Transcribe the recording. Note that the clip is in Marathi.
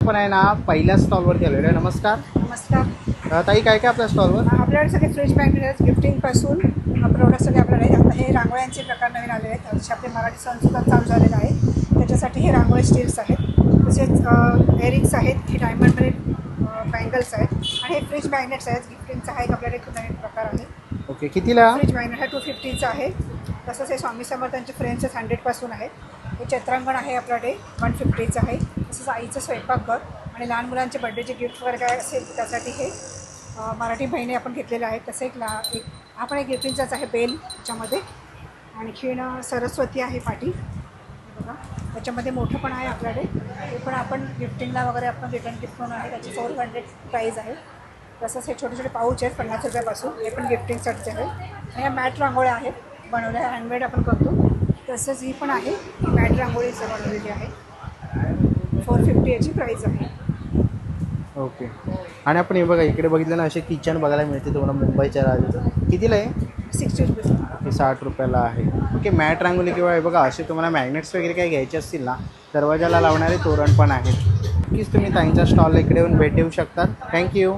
आपण आहे ना पहिल्या स्टॉलवरती आलेलो आहे. नमस्कार. नमस्कार. ताई काय काय आपल्या स्टॉलवर? आपल्याकडे सगळे फ्रीज मॅग्नेट गिफ्टिंगपासून प्रोडक्ट सगळे आपल्याकडे आहेत. आता हे रांगोळ्यांचे प्रकार नवीन आलेले आहेत. जसे आपले मराठी सणसुद्धा चालू झालेला आहे, त्याच्यासाठी हे रांगोळी स्टील्स आहेत. तसेच एअरिंग्स आहेत, हे डायमंडमध्ये बँगल्स आहेत आणि हे फ्रीज मॅग्नेट्स आहेत. गिफ्टिंगचा हा एक आपल्याकडे खूप नवीन प्रकार आहे. ओके, कितीला? फ्रीज मॅग्नेट हा 250चा आहे. तसंच हे स्वामी समर्थांचे फ्रेम्स 100पासून आहेत. हे चित्रांगण आहे आपल्याकडे 150चं आहे. तसंच आईचं स्वयंपाकघर आणि लहान मुलांचे बड्डेचे गिफ्ट वगैरे काय असेल त्यासाठी हे मराठी बहिणी आपण घेतलेले आहेत. तसं एक हा पण एक गिफ्टिंगचाच आहे बेल त्याच्यामध्ये. आणखीन सरस्वती आहे पाठी, बघा त्याच्यामध्ये मोठं पण आहे आपल्याकडे. ते पण आपण गिफ्टिंगला वगैरे आपण रिटर्न गिफ्ट म्हणून आहे, त्याची 400 प्राईज आहे. तसंच हे छोटे छोटे पाऊच आहेत 50 रुपयापासून, हे पण गिफ्टिंगसाठीचे आहेत. आणि ह्या मॅट रांगोळ्या आहेत बनवल्या, हँडमेड आपण करतो. तसंच ही पण आहे मॅट रांगोळीचं बनवलेली आहे. 450 याची प्राईज आहे. ओके. आणि आपण हे बघा इकडे बघितलं ना, असे किचन बघायला मिळते तुम्हाला मुंबईच्या राजाचं. कितीला आहे? 60 रुपीज. हे 60 रुपयाला आहे. ओके. मॅट रांगोळी किंवा हे बघा असे तुम्हाला मॅग्नेट्स वगैरे काही घ्यायचे असतील ना, दरवाजाला लावणारे तोरण पण आहेत. नक्कीच तुम्ही ताईंच्या स्टॉलला इकडे येऊन भेट देऊ शकता. थँक्यू.